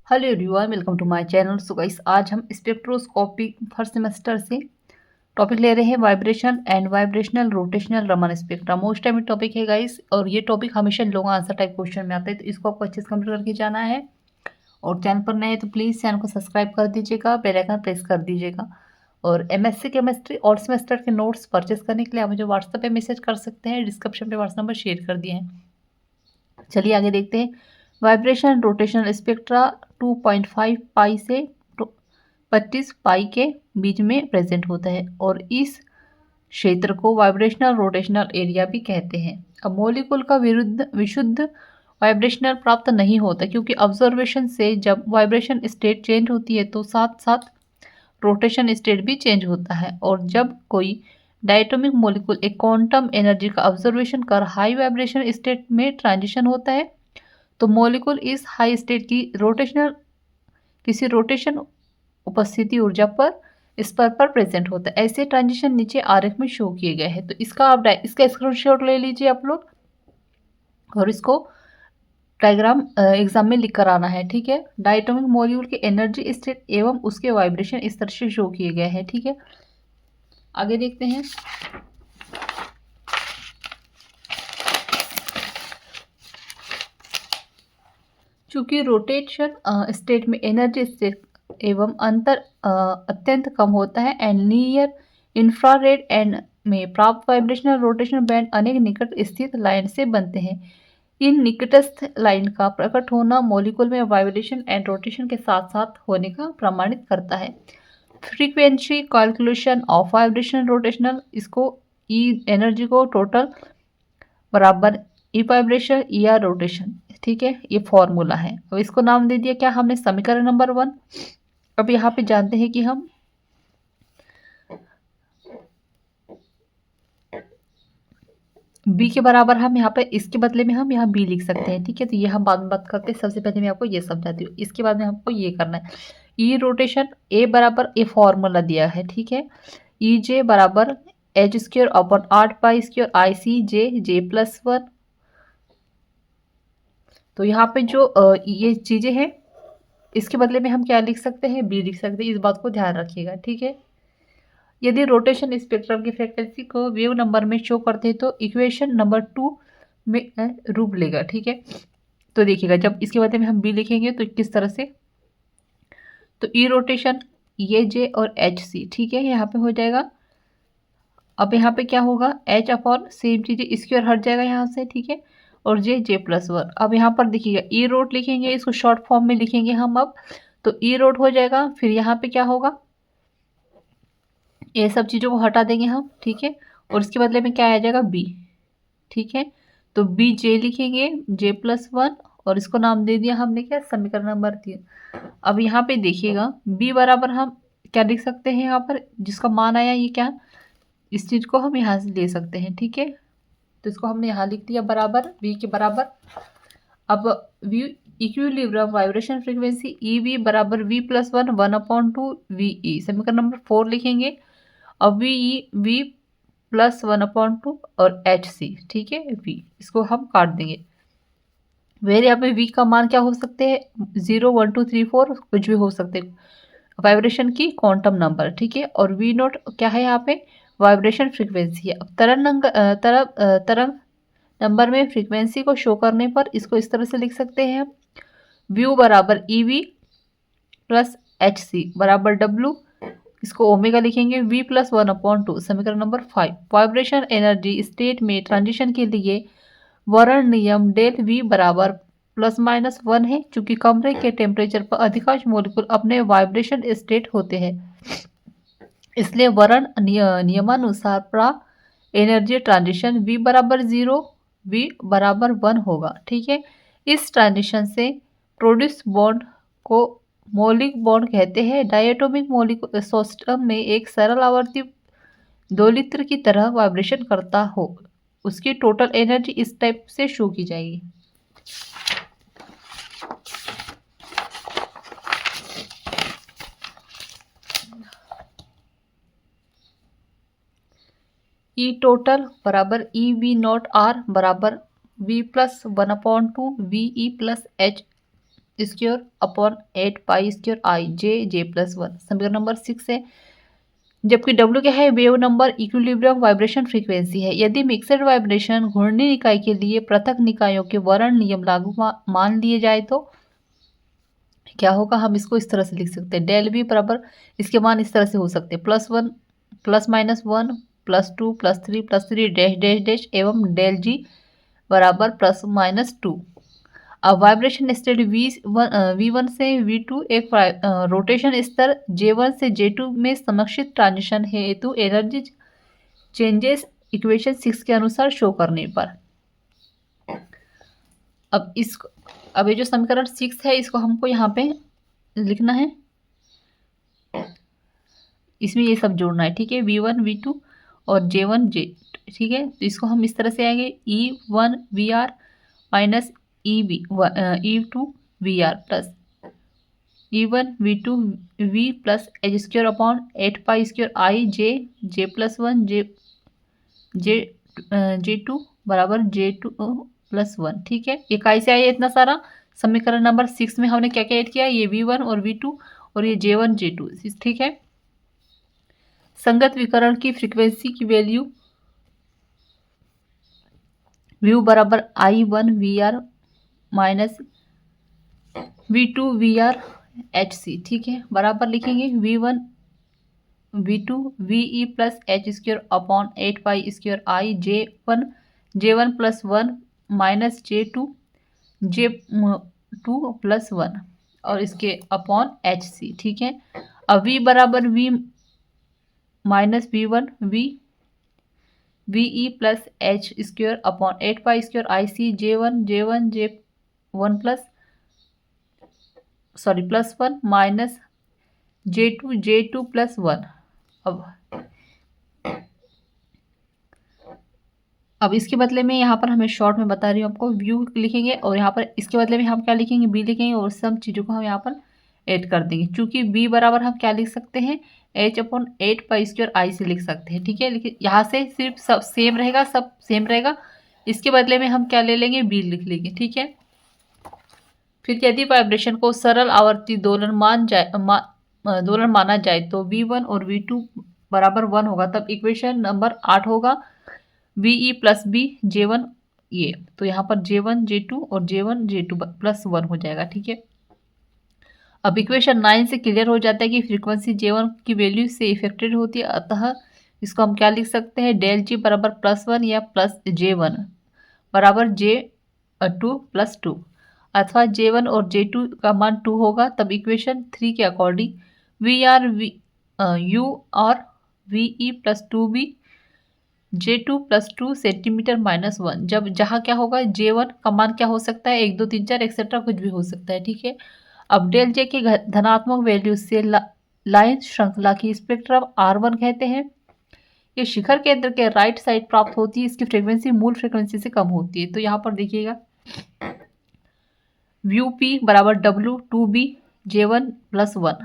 Hello everyone, welcome to my channel. So guys, आज हम spectroscopy first semester से topic ले रहे हैं vibration and vibrational rotational Raman spectra. Most time topic है गाइस, और ये टॉपिक हमेशा लोग आंसर टाइप क्वेश्चन में आता है, तो इसको आपको अच्छे से कंप्लीट करके जाना है। और चैनल पर नए हैं तो प्लीज़ चैनल को सब्सक्राइब कर दीजिएगा, बेल आइकन प्रेस कर दीजिएगा। और एमएससी केमिस्ट्री और सेमेस्टर के नोट्स परचेस करने के लिए आप मुझे व्हाट्सएप पे मैसेज कर सकते हैं। डिस्क्रिप्शन पे व्हाट्सएप नंबर शेयर कर दिए हैं। चलिए आगे देखते हैं। वाइब्रेशन रोटेशनल स्पेक्ट्रा 2.5 पाई से 25 पाई के बीच में प्रेजेंट होता है, और इस क्षेत्र को वाइब्रेशनल रोटेशनल एरिया भी कहते हैं। अब मॉलिक्यूल का विशुद्ध वाइब्रेशनल प्राप्त नहीं होता, क्योंकि ऑब्जर्वेशन से जब वाइब्रेशन स्टेट चेंज होती है तो साथ साथ रोटेशन स्टेट भी चेंज होता है। और जब कोई डायटोमिक मॉलिक्यूल एक क्वांटम एनर्जी का ऑब्जर्वेशन कर हाई वाइब्रेशन स्टेट में ट्रांजिशन होता है, तो मॉलिक्यूल इस हाई स्टेट की किसी रोटेशन उपस्थिति ऊर्जा पर स्तर पर प्रेजेंट होता है। ऐसे ट्रांजिशन नीचे आरेख में शो किए गए हैं, तो इसका स्क्रीनशॉट ले लीजिए आप लोग, और इसको डायग्राम एग्जाम में लिख कर आना है। ठीक है, डायटोमिक मॉलिक्यूल के एनर्जी स्टेट एवं उसके वाइब्रेशन इस तरह से शो किए गए हैं। ठीक है, आगे देखते हैं। चूंकि रोटेशन स्टेट में एनर्जी स्टेट एवं अंतर अत्यंत कम होता है, एंड नियर इंफ्रारेड एंड में प्राप्त वाइब्रेशनल रोटेशनल बैंड अनेक निकट स्थित लाइन से बनते हैं। इन निकटस्थ लाइन का प्रकट होना मॉलिक्यूल में वाइब्रेशन एंड रोटेशन के साथ साथ होने का प्रमाणित करता है। Frequency calculation of vibration rotational, इसको ई एनर्जी को टोटल बराबर ई वाइब्रेशन ई आर रोटेशन। ठीक है, ये फॉर्मूला है। अब इसको नाम दे दिया क्या हमने, समीकरण नंबर 1। अब यहाँ पे जानते हैं कि हम b के बराबर हम यहाँ पे इसके बदले में हम यहाँ b लिख सकते हैं। ठीक है, तो ये हम बाद में बात करते हैं। सबसे पहले मैं आपको ये समझाती हूँ, इसके बाद में आपको ये करना है। ई रोटेशन ए बराबर ए फॉर्मूला दिया है। ठीक है, ई जे बराबर H square upon 8 pi square I C J J plus 1। तो यहाँ पे जो ये चीज़ें हैं, इसके बदले में हम क्या लिख सकते हैं, बी लिख सकते हैं। इस बात को ध्यान रखिएगा। ठीक है, यदि रोटेशन स्पेक्ट्रम की फ्रीक्वेंसी को वेव नंबर में शो करते हैं तो इक्वेशन नंबर 2 में रूप लेगा। ठीक है, तो देखिएगा जब इसके बदले में हम बी लिखेंगे तो किस तरह से, तो ई रोटेशन ये जे और एच सी। ठीक है, यहाँ पे हो जाएगा। अब यहाँ पे क्या होगा, एच अपॉन सेम चीज़ें स्क्वायर हट जाएगा यहाँ से। ठीक है, और जे जे प्लस 1। अब यहाँ पर देखिएगा ई रोट लिखेंगे, इसको शॉर्ट फॉर्म में लिखेंगे हम अब, तो ई रोट हो जाएगा। फिर यहाँ पे क्या होगा, ये सब चीज़ों को हटा देंगे हम। ठीक है, और इसके बदले में क्या आ जाएगा, बी। ठीक है, तो बी जे लिखेंगे, जे प्लस 1, और इसको नाम दे दिया हमने क्या, समीकरण नंबर 3। अब यहाँ पे देखिएगा बी बराबर हम क्या लिख सकते हैं, यहाँ पर जिसका मान आया ये क्या, इस चीज़ को हम यहाँ से ले सकते हैं। ठीक है, तो इसको हमने यहाँ लिख दिया बराबर वी के बराबर। अब V equilibrium vibration frequency E V बराबर वी प्लस 1 1/2 वी ई, समीकरण नंबर 4 लिखेंगे। अब वी ई वी प्लस 1/2 और एच सी। ठीक है, वी इसको हम काट देंगे। वेर यहाँ पे वी का मान क्या हो सकते हैं, 0 1 2 3 4 कुछ भी हो सकते हैं, वाइब्रेशन की क्वांटम नंबर। ठीक है, और वी नोट क्या है, यहाँ पे वाइब्रेशन फ्रीक्वेंसी है। अब तरंग नंबर में फ्रीक्वेंसी को शो करने पर इसको इस तरह से लिख सकते हैं हम, व्यू बराबर E V plus H C बराबर डब्ल्यू, इसको ओमेगा लिखेंगे, v प्लस 1/2, समीकरण नंबर 5। वाइब्रेशन एनर्जी स्टेट में ट्रांजिशन के लिए वर्ण नियम डेल v बराबर ±1 है। चूंकि कमरे के टेम्परेचर पर अधिकांश मॉलिक्यूल अपने वाइब्रेशन स्टेट होते हैं, इसलिए वर्ण नियमानुसार प्राप्त एनर्जी ट्रांजिशन v बराबर 0 v बराबर 1 होगा। ठीक है, इस ट्रांजिशन से प्रोड्यूस बॉन्ड को मौलिक बॉन्ड कहते हैं। डायटोमिक मॉलिक्यूल सिस्टम में एक सरल आवर्ती दोलित्र की तरह वाइब्रेशन करता हो, उसकी टोटल एनर्जी इस टाइप से शो की जाएगी। ई टोटल बराबर ई वी नॉट आर बराबर V plus 1/2 V E plus H square upon 8 pi square I J plus 1 समीकरण नंबर 6 है। जबकि W क्या है, wave number, equilibrium vibration frequency है। यदि मिक्सड वाइब्रेशन घूर्णी निकाय के लिए पृथक निकायों के वर्ण नियम लागू मान लिए जाए तो क्या होगा, हम इसको इस तरह से लिख सकते हैं, डेल V बराबर, इसके मान इस तरह से हो सकते हैं, +1 +-1 +2 +3 डैश डैश डैश एवं डेल G बराबर +-2। अब वाइब्रेशन स्टेट V1 से V2 एक रोटेशन स्तर J1 से J2 में समक्षित ट्रांजिशन हेतु एनर्जी चेंजेस इक्वेशन 6 के अनुसार शो करने पर। अब ये जो समीकरण 6 है इसको हमको यहाँ पे लिखना है, इसमें ये सब जोड़ना है, ठीक है, V1 V2 और J1 J2, ठीक है। तो इसको हम इस तरह से आएंगे, E1 VR minus E2 VR plus E1 V2 V plus H square upon 8 pi square I J plus 1 J2 बराबर J2 प्लस 1, ठीक है। ये कैसे आया इतना सारा, समीकरण नंबर 6 में हमने क्या क्या ऐड किया, ये V1 और V2 और ये J1 J2, ठीक है। संगत विकर्ण की फ्रीक्वेंसी की वैल्यू व्यू बराबर I1 VR minus V2 VR HC, ठीक है, बराबर लिखेंगे V1 V2 VE plus H square upon 8 pi square I J1 plus 1 minus J2 plus 1 और इसके अपॉन HC, ठीक है। अब V बराबर V minus V1 VE plus H square upon 8 pi square I C J1 plus 1 minus J2 plus 1। अब इसके बदले में यहाँ पर हमें शॉर्ट में बता रही हूँ आपको, व्यू लिखेंगे और यहाँ पर इसके बदले में हम क्या लिखेंगे, बी लिखेंगे और सब चीज़ों को हम यहाँ पर ऐड कर देंगे। चूंकि बी बराबर हम क्या लिख सकते हैं, H/8 पाई स्क्वायर आई से लिख सकते हैं, ठीक है। लेकिन यहाँ से सिर्फ सब सेम रहेगा, सब सेम रहेगा, इसके बदले में हम क्या ले लेंगे, बी लिख लेंगे, ठीक है। फिर यदि वाइब्रेशन को सरल आवर्ती दोलन माना जाए तो V1 और V2 बराबर 1 होगा, तब इक्वेशन नंबर 8 होगा VE प्लस B J1 ये, तो यहाँ पर J1 J2 और J1 J2 प्लस 1 हो जाएगा, ठीक है। अब इक्वेशन 9 से क्लियर हो जाता है कि फ्रीक्वेंसी J1 की वैल्यू से इफेक्टेड होती है, अतः इसको हम क्या लिख सकते हैं, डेल G बराबर +1 या प्लस J1 बराबर J2 प्लस 2, अथवा J1 और J2 का मान 2 होगा, तब इक्वेशन 3 के अकॉर्डिंग U और VE plus 2B J2 plus 2 centimetre minus 1, जब जहाँ क्या होगा, J1 का मान क्या हो सकता है, 1 2 3 4 एक्सेट्रा कुछ भी हो सकता है, ठीक है। अब डेल J के धनात्मक वैल्यू से लाइन श्रृंखला की स्पेक्ट्रम R1 कहते हैं। ये शिखर केंद्र के राइट साइड प्राप्त होती है, इसकी फ्रीक्वेंसी मूल फ्रीक्वेंसी से कम होती है। तो यहाँ पर देखिएगा, व्यू P बराबर W2B J1 प्लस 1,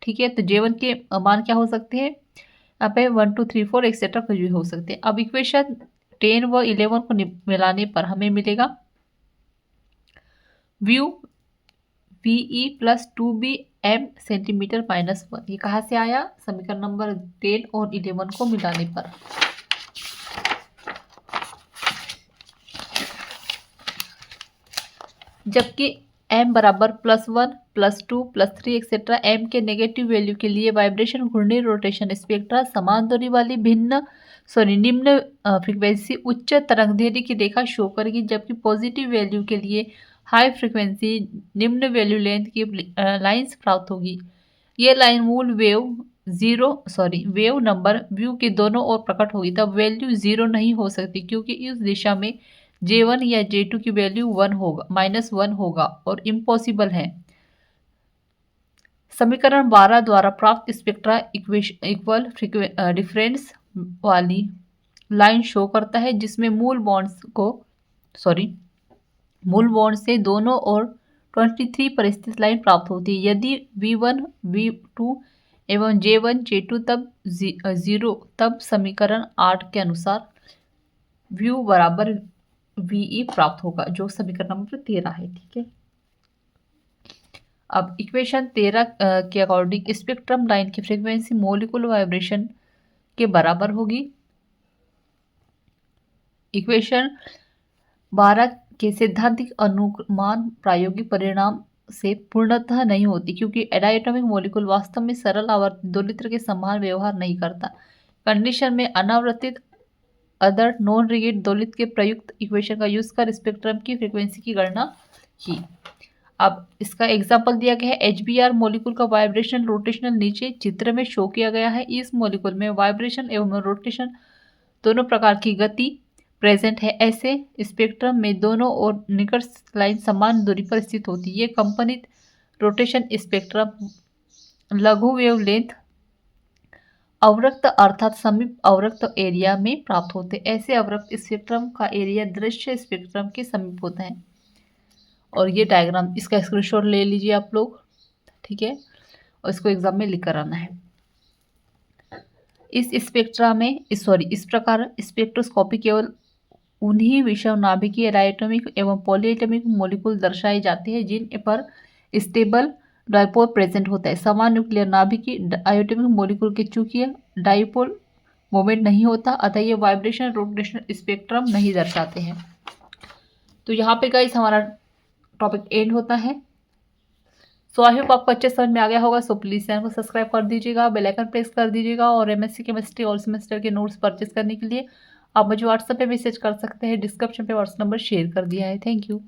ठीक है। तो J1 के मान क्या हो सकते हैं, यहाँ पे 1 2 3 4 एक्सेट्रा कुछ भी हो सकते हैं। अब इक्वेशन 10 व 11 को मिलाने पर हमें मिलेगा view VE plus 2B M centimetre minus 1। ये कहाँ से आया, समीकरण नंबर 10 और 11 को मिलाने पर। जबकि M बराबर +1 +2 +3 एक्सेट्रा M के नेगेटिव वैल्यू के लिए वाइब्रेशन घूर्णी रोटेशन स्पेक्ट्रा समान दूरी वाली निम्न फ्रीक्वेंसी उच्च तरंगदैर्घ्य की रेखा शो करेगी, जबकि पॉजिटिव वैल्यू के लिए हाई फ्रीक्वेंसी निम्न वैल्यू लेंथ की लाइंस प्राप्त होगी। ये लाइन मूल वेव नंबर व्यू के दोनों ओर प्रकट होगी, तब वैल्यू 0 नहीं हो सकती, क्योंकि इस दिशा में J1 या J2 की वैल्यू -1 होगा और इम्पॉसिबल है। समीकरण 12 द्वारा प्राप्त स्पेक्ट्रा इक्वल डिफरेंस वाली लाइन शो करता है, जिसमें मूल बॉन्ड से दोनों ओर 23 पर स्थित लाइन प्राप्त होती है। यदि V1 V2 एवं J1 J2 तब 0, तब समीकरण 8 के अनुसार व्यू बराबर VE प्राप्त होगा, जो समीकरण नंबर 13 है, ठीक है। अब इक्वेशन 13 के अकॉर्डिंग स्पेक्ट्रम लाइन की फ्रीक्वेंसी मोलिकुलर वाइब्रेशन के बराबर होगी। इक्वेशन 12 के सैद्धांतिक अनुमान प्रायोगिक परिणाम से पूर्णतः नहीं होती, क्योंकि डायटोमिक मॉलिक्यूल वास्तव में सरल आवर्ती दोलित्र के समान व्यवहार नहीं करता। कंडीशन में अनावर्तित अदर नॉन रिगिड दोलित्र के प्रयुक्त इक्वेशन का यूज कर स्पेक्ट्रम की फ्रीक्वेंसी की गणना की। अब इसका एग्जाम्पल दिया गया है। HBr मॉलिक्यूल का वाइब्रेशन रोटेशनल नीचे चित्र में शो किया गया है। इस मॉलिक्यूल में वाइब्रेशन एवं रोटेशन दोनों प्रकार की गति प्रेजेंट है। ऐसे स्पेक्ट्रम में दोनों ओर निकट लाइन समान दूरी पर स्थित होती है। ये कंपनित रोटेशन स्पेक्ट्रम लघु वेवलेंथ अवरक्त अर्थात समीप अवरक्त एरिया में प्राप्त होते हैं। ऐसे अवरक्त स्पेक्ट्रम का एरिया दृश्य स्पेक्ट्रम के समीप होता है। और ये डायग्राम, इसका स्क्रीनशॉट ले लीजिए आप लोग, ठीक है, और इसको एग्जाम में लिख कर आना है। इस स्पेक्ट्रा में इस प्रकार स्पेक्ट्रोस्कोपी केवल उन्हीं विषम नाभिकीय डायटोमिक एवं पॉलीएटॉमिक मॉलिक्यूल दर्शाए जाते हैं जिन पर स्टेबल डाइपोल प्रेजेंट होता है। समान न्यूक्लियर नाभिकीय डायटोमिक मॉलिक्यूल के चूंकि डाइपोल मोमेंट नहीं होता, अतः ये वाइब्रेशन रोटेशनल स्पेक्ट्रम नहीं दर्शाते हैं। तो यहाँ पे गाइस हमारा टॉपिक एंड होता है। सो आई होप आपको अच्छे समझ में आ गया होगा। सो प्लीज़ चैनल को सब्सक्राइब कर दीजिएगा, बेल आइकन प्रेस कर दीजिएगा। और MSc केमिस्ट्री और सेमेस्टर के नोट्स परचेस करने के लिए आप मुझे व्हाट्सएप पे मैसेज कर सकते हैं। डिस्क्रिप्शन पे व्हाट्सएप नंबर शेयर कर दिया है। Thank you.